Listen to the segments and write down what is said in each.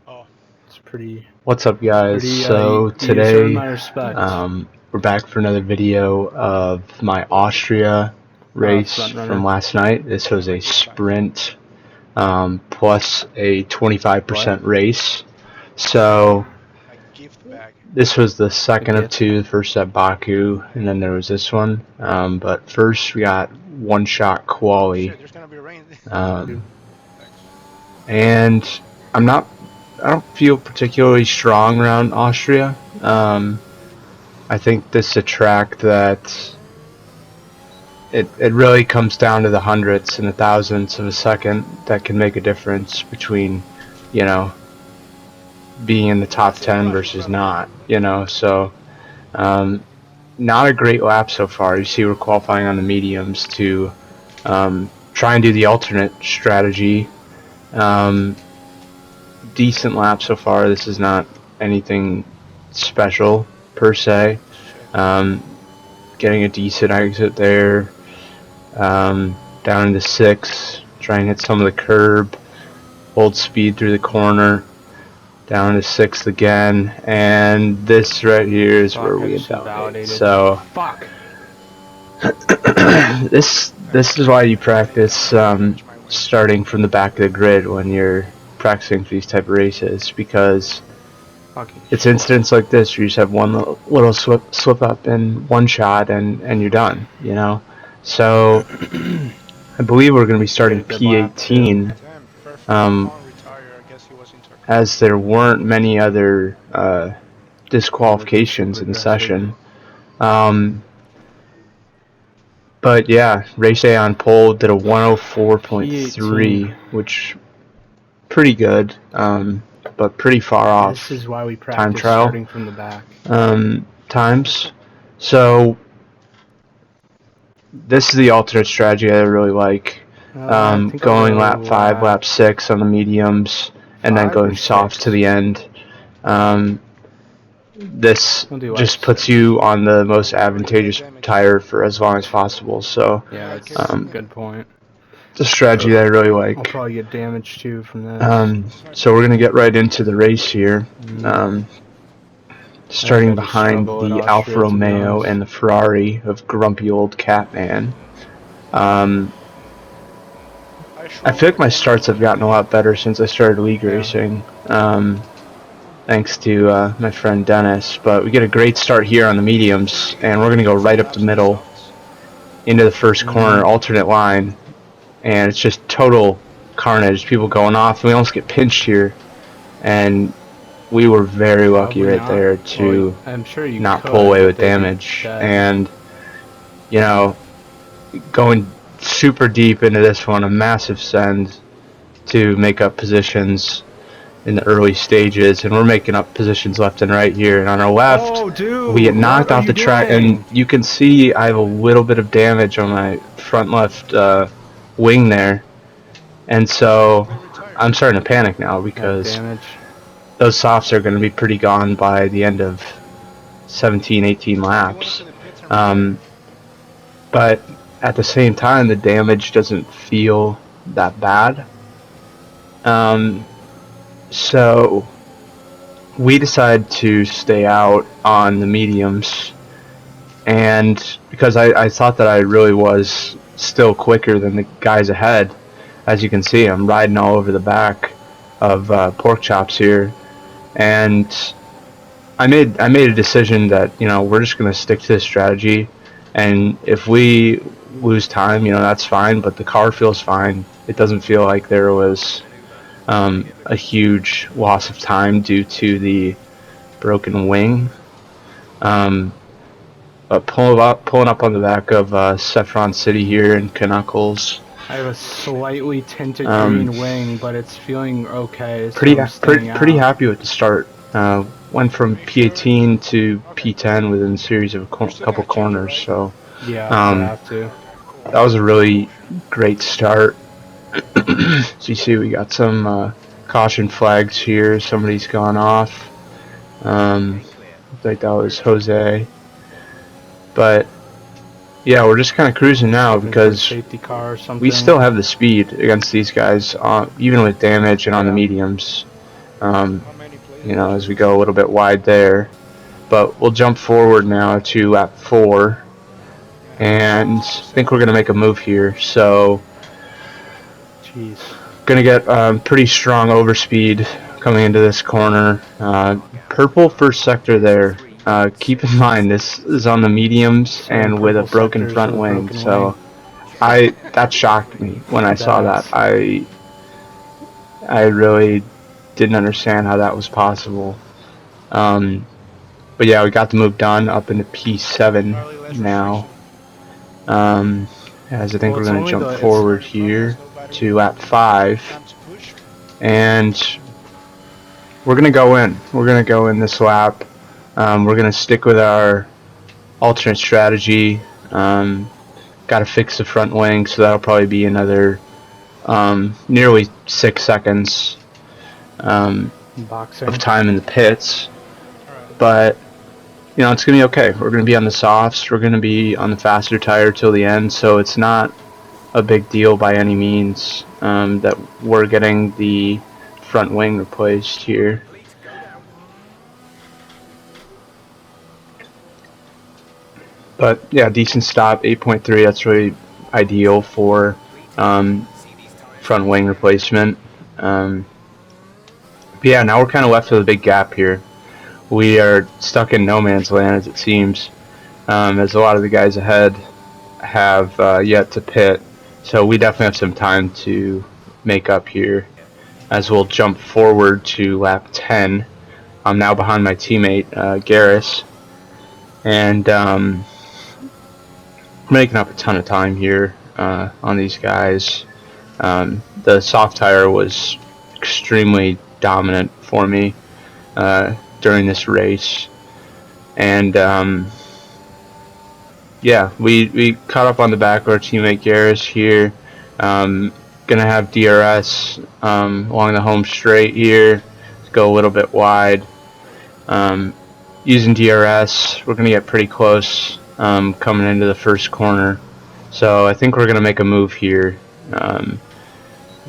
Oh, It's pretty. What's up, guys? So You today earn my respect. we're back for another video of my Austria race Front runner. from last night. This was a sprint plus a 25% race. So a gift bag. this was the second of two. The first at Baku, and then there was this one. But first we got one shot quali. Shit, there's gonna be rain. And I don't feel particularly strong around Austria. I think this is a track that it really comes down to the hundredths and the thousandths of a second that can make a difference between, you know, being in the top 10 versus not, you know. So not a great lap so far. You see we're qualifying on the mediums to try and do the alternate strategy. Decent lap so far. This is not anything special per se. Getting a decent exit there. Down into 6. Try and hit some of the curb. Hold speed through the corner. Down to 6th again. And this right here is where we invalidate. So this is why you practice starting from the back of the grid when you're practicing for these type of races, because it's incidents like this where you just have one little slip up in one shot and you're done, you know. So I believe we're going to be starting P18, as there weren't many other disqualifications in the session. But yeah, race day on pole did a 104.3, which pretty good, but pretty far off. This is why we practice time trial starting from the back. Times. So this is the alternate strategy I really like. Going lap 5, lap 6 on the mediums, and then going soft to the end. This just puts you on the most advantageous tire for as long as possible. So yeah, that's a good point. It's a strategy that I really like. I'll probably get damaged too from that. So we're gonna get right into the race here. Starting behind the Alfa Romeo and the Ferrari of grumpy old Catman. I feel like my starts have gotten a lot better since I started league racing. Thanks to my friend Dennis. But we get a great start here on the mediums, and we're gonna go right up the middle into the first corner, alternate line. And it's just total carnage. People going off. We almost get pinched here, and we were very lucky right there to not pull away with damage. And you know, going super deep into this one, a massive send to make up positions in the early stages, and we're making up positions left and right here. And on our left, we get knocked off the track, and you can see I have a little bit of damage on my front left wing there, and so I'm starting to panic now because those softs are going to be pretty gone by the end of 17-18 laps. But at the same time, the damage doesn't feel that bad. So we decided to stay out on the mediums, and because I thought that I really was still quicker than the guys ahead. As you can see, I'm riding all over the back of Pork Chops here, and I made a decision that, you know, we're just gonna stick to this strategy, and if we lose time, you know, that's fine, but the car feels fine. It doesn't feel like there was a huge loss of time due to the broken wing. But pulling up on the back of Saffron City here in Knuckles. I have a slightly tinted green wing, but it's feeling okay. So pretty happy with the start. Went from P18 to P10 within a series of a couple corners. So yeah, I have to. That was a really great start. So you see we got some caution flags here. Somebody's gone off. I think that was Jose. But yeah, we're just kind of cruising now because we still have the speed against these guys, even with damage and on the mediums. you know, as we go a little bit wide there. But we'll jump forward now to lap 4, and I think we're going to make a move here. So, Jeez. going to get pretty strong overspeed coming into this corner. Purple first sector there. Keep in mind, this is on the mediums and with a broken front wing, so that shocked me when I saw that. I really didn't understand how that was possible. But yeah, we got the move done up into P7 now. As I think we're going to jump forward here to lap 5, and we're going to go in. We're going to go in this lap. We're going to stick with our alternate strategy. Got to fix the front wing, so that'll probably be another nearly 6 seconds of time in the pits. But you know, it's going to be okay. We're going to be on the softs. We're going to be on the faster tire till the end, so it's not a big deal by any means that we're getting the front wing replaced here. But yeah, decent stop, 8.3. That's really ideal for front wing replacement. But yeah, now we're kind of left with a big gap here. We are stuck in no man's land, as it seems, as a lot of the guys ahead have yet to pit. So we definitely have some time to make up here, as we'll jump forward to lap 10. I'm now behind my teammate, Garris, and making up a ton of time here on these guys. The soft tire was extremely dominant for me during this race, and yeah, we caught up on the back of our teammate Garris here. Gonna have DRS along the home straight here, go a little bit wide. Using DRS, we're gonna get pretty close coming into the first corner, so I think we're gonna make a move here,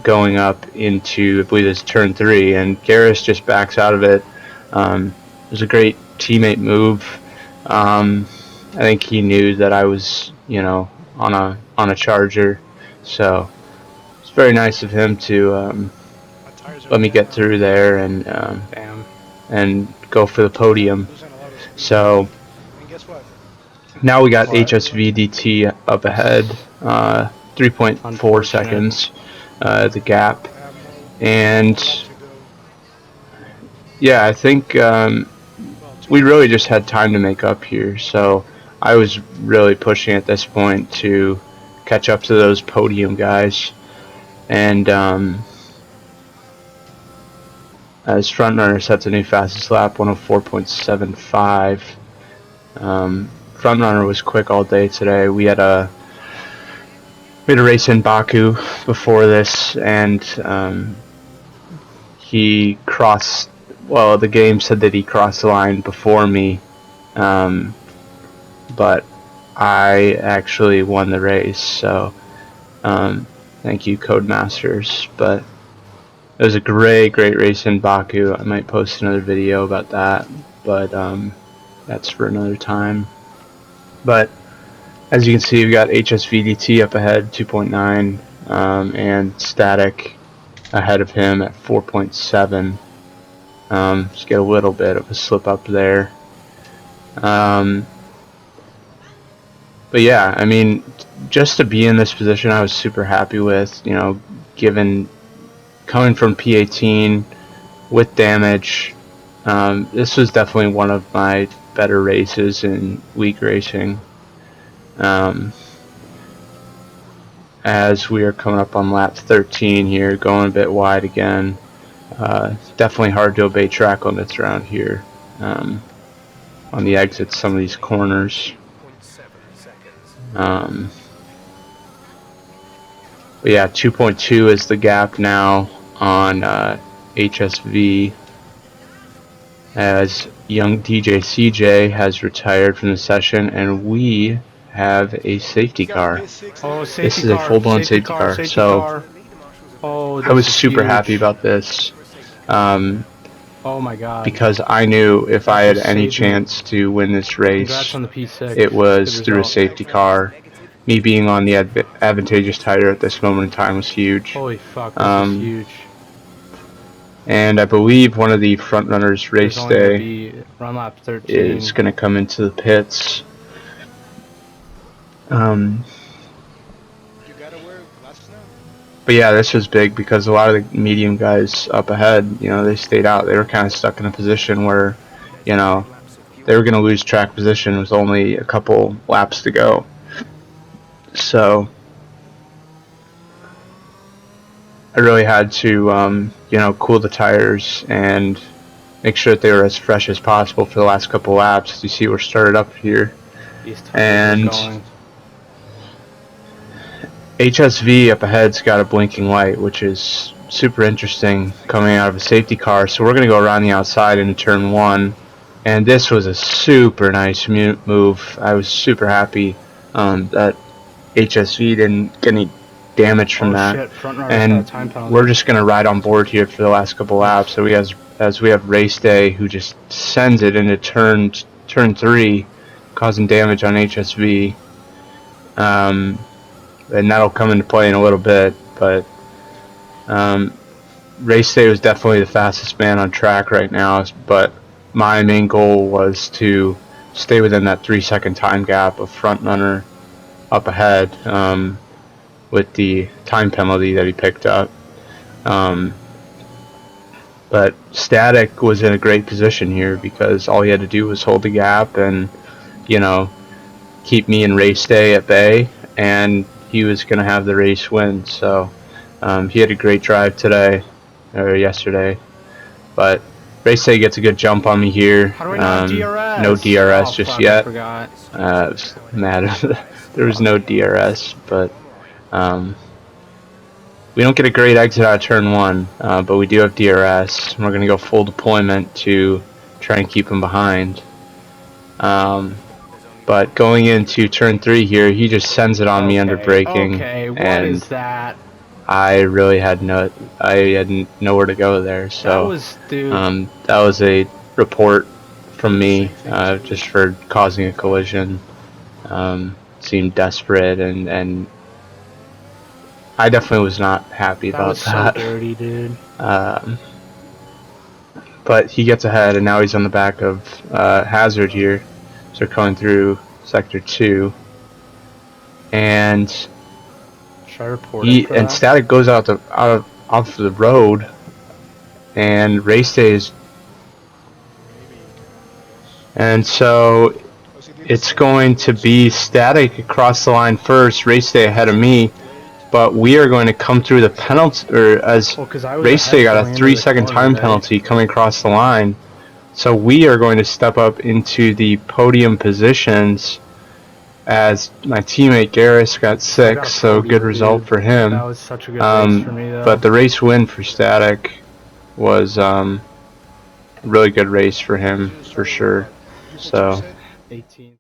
going up into, I believe it's turn 3, and Garris just backs out of it. It was a great teammate move. I think he knew that I was, you know, on a charger, so it's very nice of him to let me get through there and go for the podium. So now we got HSVDT up ahead, 3.4 seconds the gap, and yeah, I think we really just had time to make up here, so I was really pushing at this point to catch up to those podium guys. And as frontrunner sets a new fastest lap, 104.75. Frontrunner was quick all day today. We had a race in Baku before this, and he crossed. Well, the game said that he crossed the line before me, but I actually won the race, so thank you, Codemasters. But it was a great race in Baku. I might post another video about that, but that's for another time. But as you can see, we've got HSVDT up ahead, 2.9, and Static ahead of him at 4.7. Just get a little bit of a slip up there. But yeah, I mean, just to be in this position, I was super happy with. You know, given coming from P18 with damage, this was definitely one of my better races in week racing. As we are coming up on lap 13 here, going a bit wide again. Definitely hard to obey track limits around here on the exits, some of these corners. But yeah, 2.2 is the gap now on HSV, as young DJ CJ has retired from the session, and we have a safety car. Oh, safety this is a full-blown safety car. So oh, I was super happy about this. Oh my god. because I knew if I had just any saved me. chance to win this Congrats race, on the P6. it was Good through a result. safety car. Me being on the advantageous tire at this moment in time was huge. Holy fuck, this is huge. And I believe one of the front runners race There's only gonna day be run lap 13. is going to come into the pits. But yeah, this was big because a lot of the medium guys up ahead, you know, they stayed out. They were kind of stuck in a position where, you know, they were going to lose track position with only a couple laps to go. So I really had to, you know, cool the tires and make sure that they were as fresh as possible for the last couple laps. As you see, we're started up here. And HSV up ahead's got a blinking light, which is super interesting coming out of a safety car. So we're going to go around the outside into turn 1. And this was a super nice move. I was super happy that HSV didn't get any damage from that. And we're just going to ride on board here for the last couple laps. So as we have race day, who just sends it into turn 3, causing damage on HSV. And that'll come into play in a little bit, but race day was definitely the fastest man on track right now, but my main goal was to stay within that 3-second time gap of front runner up ahead with the time penalty that he picked up. But Static was in a great position here because all he had to do was hold the gap and, you know, keep me in race day at bay, and he was going to have the race win. So he had a great drive today, or yesterday. But race day gets a good jump on me here. How do I not DRS? No DRS just fuck, yet. I forgot. I was mad. There was no DRS, but we don't get a great exit out of turn 1, but we do have DRS. We're going to go full deployment to try and keep him behind. But going into turn 3 here, he just sends it on me under braking, what is that? I really had nowhere to go there. So that was a report from me, just for causing a collision. Seemed desperate, and I definitely was not happy about that. So dirty, dude. But he gets ahead, and now he's on the back of Hazard here. So they're going through sector 2, and Static goes off the road, and race day is, and so it's going to be Static across the line first, race day ahead of me, but we are going to come through the penalty, or as race day got a 3-second time penalty coming across the line. So we are going to step up into the podium positions as my teammate Garrus got 6, so good result for him. That was such a good race for me, though. But the race win for Static was a really good race for him, for sure. So. 18.